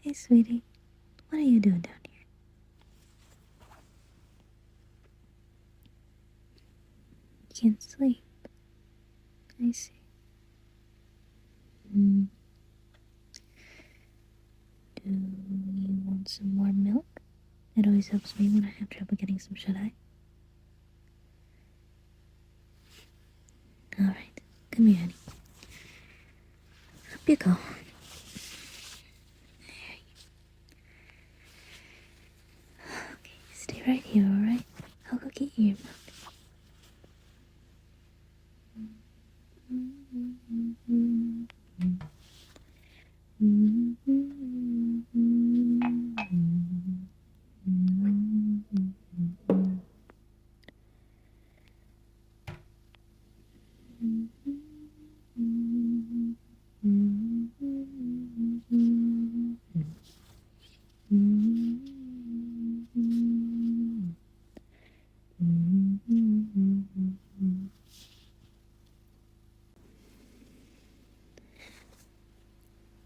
Hey, sweetie. What are you doing down here? You can't sleep. I see. Do you want some more milk? It always helps me when I have trouble getting some shut-eye. Alright, come here, honey. Up you go. Okay, stay right here, alright? I'll go get you your milk.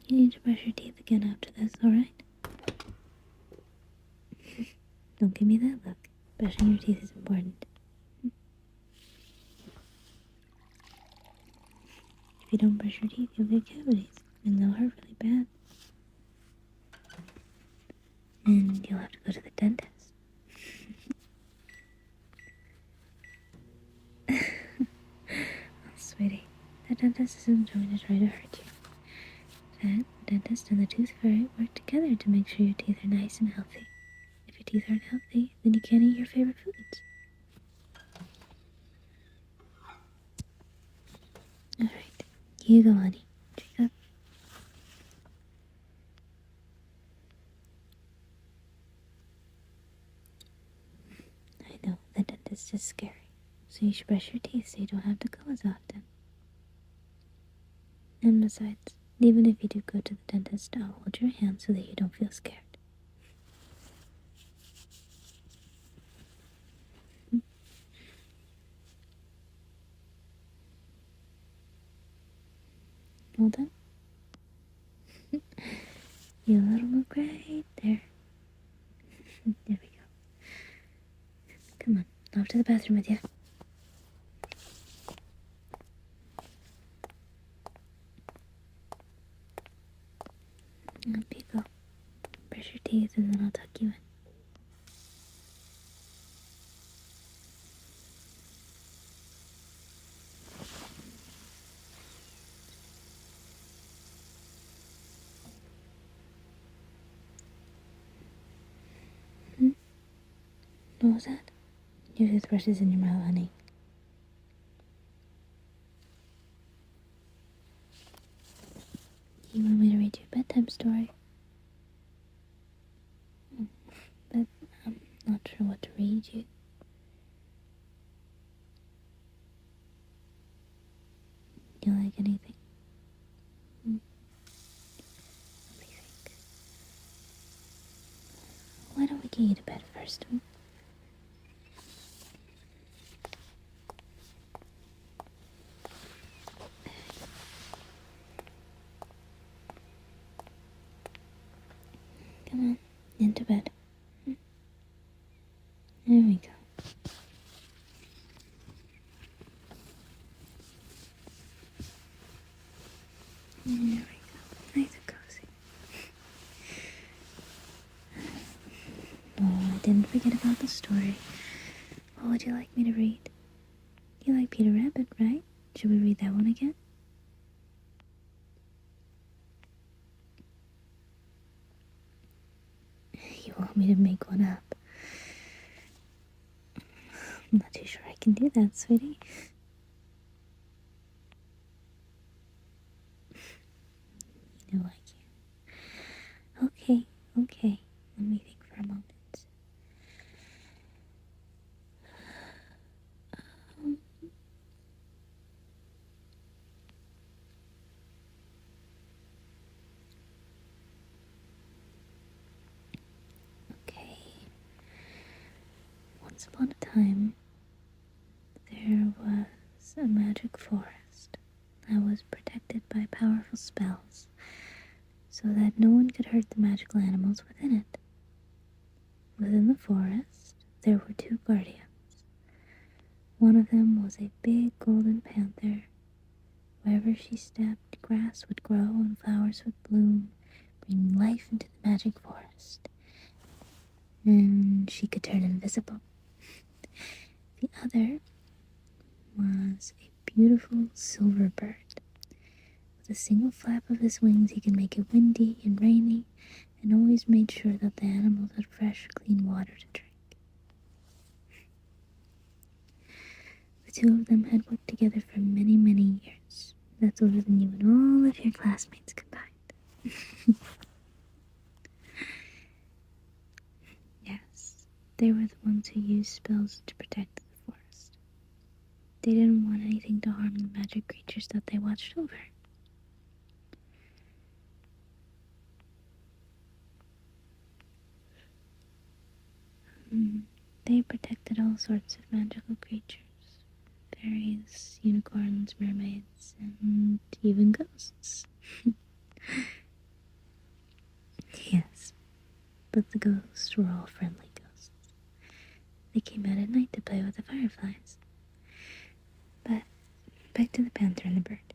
You need to brush your teeth again after this, alright? Don't give me that look. Brushing your teeth is important. If you don't brush your teeth, you'll get cavities, and they'll hurt really bad. And you'll have to go to the dentist. Oh, sweetie, the dentist isn't going to try to hurt you. The dentist and the tooth fairy work together to make sure your teeth are nice and healthy. If your teeth aren't healthy, then you can't eat your favorite foods. Alright, here you go, honey. Drink up. I know, the dentist is scary, so you should brush your teeth so you don't have to go as often. And besides, even if you do go to the dentist, I'll hold your hand so that you don't feel scared. All done? Your little milk right there. There we go. Come on, off to the bathroom with you. Up you go. Brush your teeth and then I'll tuck you in. What was that? Your toothbrush is in your mouth, honey. You want me to read you a bedtime story? But I'm not sure what to read you. Do you like anything? Let me think. Why don't we get you to bed first? Come on, into bed. There we go. There we go. Nice and cozy. Oh, I didn't forget about the story. What would you like me to read? You like Peter Rabbit, right? Should we read that one again? You want me to make one up? I'm not too sure I can do that, sweetie. You know I can. Okay. Let me think for a moment. Okay. Once upon a time, there was a magic forest that was protected by powerful spells. so that no one could hurt the magical animals within it. Within the forest, there were two guardians. One of them was a big golden panther. Wherever she stepped, grass would grow and flowers would bloom, bringing life into the magic forest. And she could turn invisible. The other was a beautiful silver bird. With a single flap of his wings, he could make it windy and rainy, and always made sure that the animals had fresh, clean water to drink. The two of them had worked together for many, many years. That's older than you and all of your classmates combined. Yes, they were the ones who used spells to protect the forest. They didn't want anything to harm the magic creatures that they watched over. They protected all sorts of magical creatures. Fairies, unicorns, mermaids, and even ghosts. Yes, but the ghosts were all friendly ghosts. They came out at night to play with the fireflies. But back to the panther and the bird.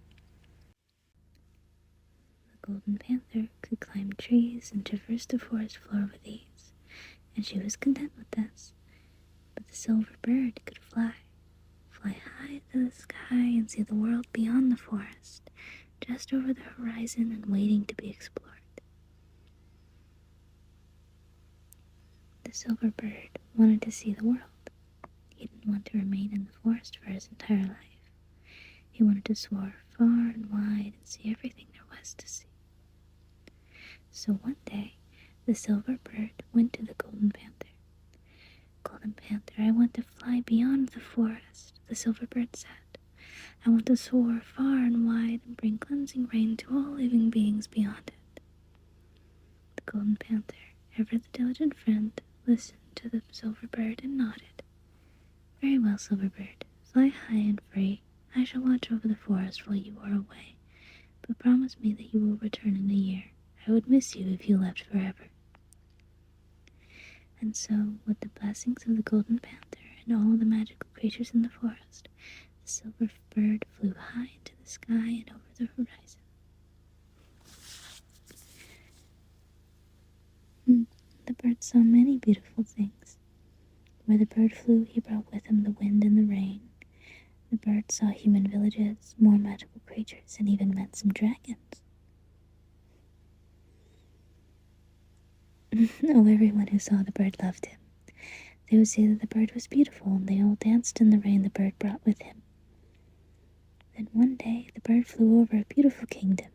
The golden panther could climb trees and traverse the forest floor with ease, and she was content with this. But the silver bird could fly high to the sky and see the world beyond the forest, just over the horizon and waiting to be explored. The silver bird wanted to see the world. He didn't want to remain in the forest for his entire life. He wanted to soar far and wide and see everything there was to see. So one day, the silver bird went to the golden panther. Golden panther, I want to fly beyond the forest, the silver bird said. I want to soar far and wide and bring cleansing rain to all living beings beyond it. The golden panther, ever the diligent friend, listened to the silver bird and nodded. Very well, silver bird, fly high and free. I shall watch over the forest while you are away, but promise me that you will return in a year. I would miss you if you left forever. And so, with the blessings of the golden panther and all the magical creatures in the forest, the silver bird flew high into the sky and over the horizon. The bird saw many beautiful things. Where the bird flew, he brought with him the wind and the rain. The bird saw human villages, more magical creatures, and even met some dragons. Oh, everyone who saw the bird loved him. They would say that the bird was beautiful, and they all danced in the rain the bird brought with him. Then one day, the bird flew over a beautiful kingdom.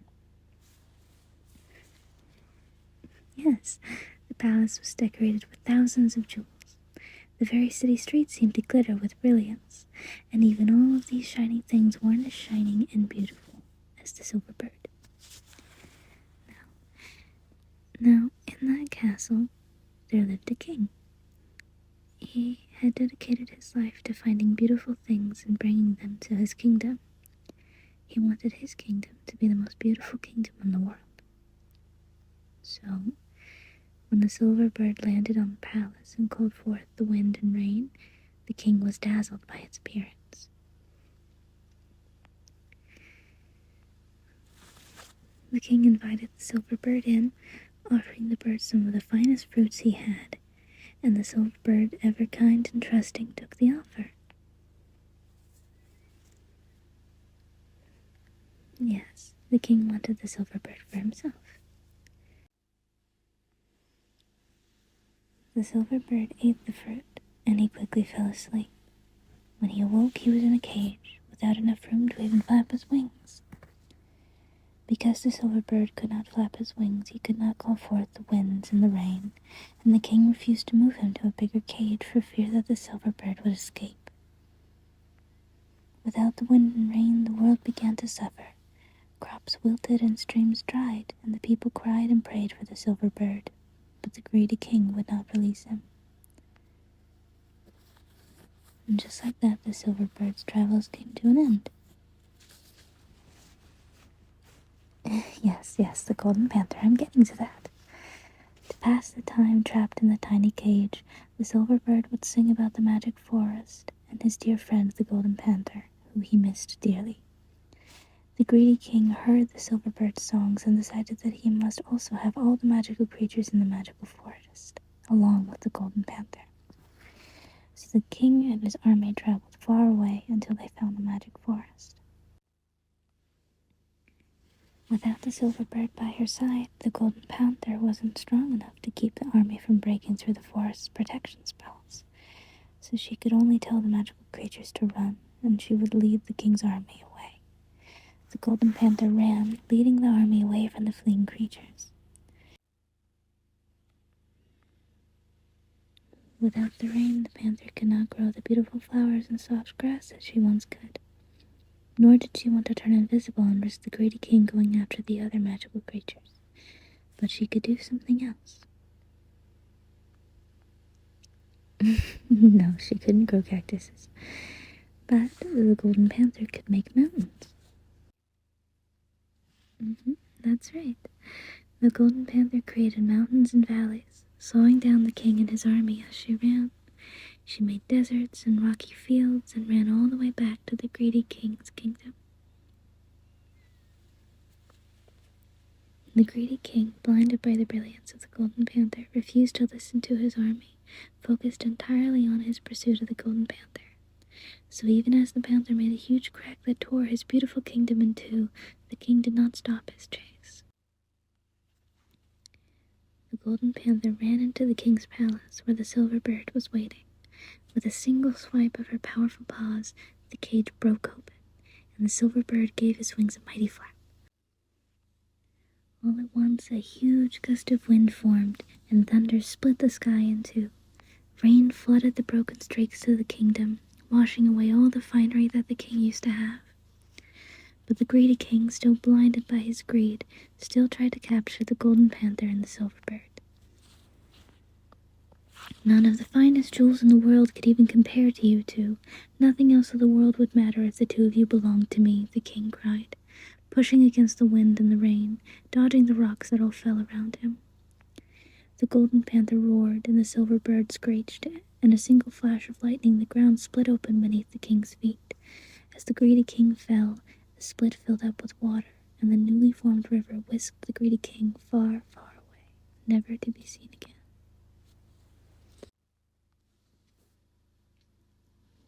Yes, the palace was decorated with thousands of jewels. The very city streets seemed to glitter with brilliance, and even all of these shining things weren't as shining and beautiful as the silver bird. Now, in that castle, there lived a king. He had dedicated his life to finding beautiful things and bringing them to his kingdom. He wanted his kingdom to be the most beautiful kingdom in the world. So, when the silver bird landed on the palace and called forth the wind and rain, the king was dazzled by its appearance. The king invited the silver bird in, offering the bird some of the finest fruits he had, and the silver bird, ever kind and trusting, took the offer. Yes, the king wanted the silver bird for himself. The silver bird ate the fruit, and he quickly fell asleep. When he awoke, he was in a cage, without enough room to even flap his wings. Because the silver bird could not flap his wings, he could not call forth the winds and the rain, and the king refused to move him to a bigger cage for fear that the silver bird would escape. Without the wind and rain, the world began to suffer. Crops wilted and streams dried, and the people cried and prayed for the silver bird, but the greedy king would not release him. And just like that, the silver bird's travels came to an end. Yes, the golden panther. I'm getting to that. To pass the time trapped in the tiny cage, the silver bird would sing about the magic forest and his dear friend the golden panther, who he missed dearly. The greedy king heard the silver bird's songs and decided that he must also have all the magical creatures in the magical forest, along with the golden panther. So the king and his army traveled far away until they found the magic forest. Without the silver bird by her side, the golden panther wasn't strong enough to keep the army from breaking through the forest's protection spells. So she could only tell the magical creatures to run, and she would lead the king's army away. The golden panther ran, leading the army away from the fleeing creatures. Without the rain, the panther could not grow the beautiful flowers and soft grass that she once could. Nor did she want to turn invisible and risk the greedy king going after the other magical creatures. But she could do something else. No, she couldn't grow cactuses. But the golden panther could make mountains. That's right. The golden panther created mountains and valleys, slowing down the king and his army as she ran. She made deserts and rocky fields and ran all the way back to the greedy king's kingdom. The greedy king, blinded by the brilliance of the golden panther, refused to listen to his army, focused entirely on his pursuit of the golden panther. So even as the panther made a huge crack that tore his beautiful kingdom in two, the king did not stop his chase. The golden panther ran into the king's palace, where the silver bird was waiting. With a single swipe of her powerful paws, the cage broke open, and the silver bird gave his wings a mighty flap. All at once, a huge gust of wind formed, and thunder split the sky in two. Rain flooded the broken streaks of the kingdom, washing away all the finery that the king used to have. But the greedy king, still blinded by his greed, still tried to capture the golden panther and the silver bird. None of the finest jewels in the world could even compare to you two. Nothing else of the world would matter if the two of you belonged to me, the king cried, pushing against the wind and the rain, dodging the rocks that all fell around him. The golden panther roared, and the silver bird screeched. In a single flash of lightning, the ground split open beneath the king's feet. As the greedy king fell, the split filled up with water, and the newly formed river whisked the greedy king far, far away, never to be seen again.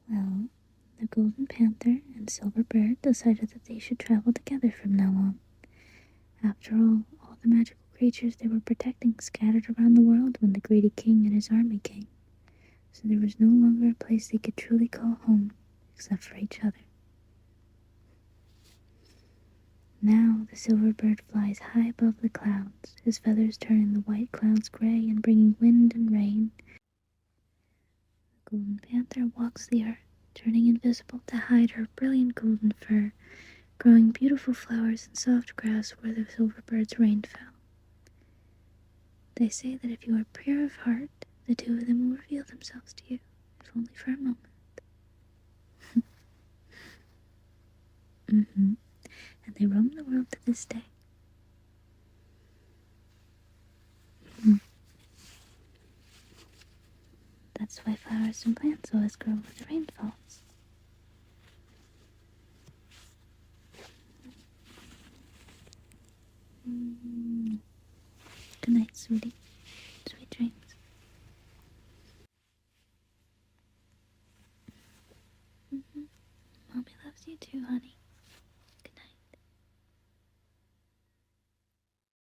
Well, the golden panther and silver bird decided that they should travel together from now on. After all the magical creatures they were protecting scattered around the world when the greedy king and his army came. So there was no longer a place they could truly call home, except for each other. Now the silver bird flies high above the clouds, his feathers turning the white clouds gray and bringing wind and rain. The golden panther walks the earth, turning invisible to hide her brilliant golden fur, growing beautiful flowers and soft grass where the silver bird's rain fell. They say that if you are pure of heart, the two of them will reveal themselves to you, if only for a moment. And they roam the world to this day. That's why flowers and plants always grow where the rain falls. Good night, sweetie. Sweet dreams. Mommy loves you too, honey.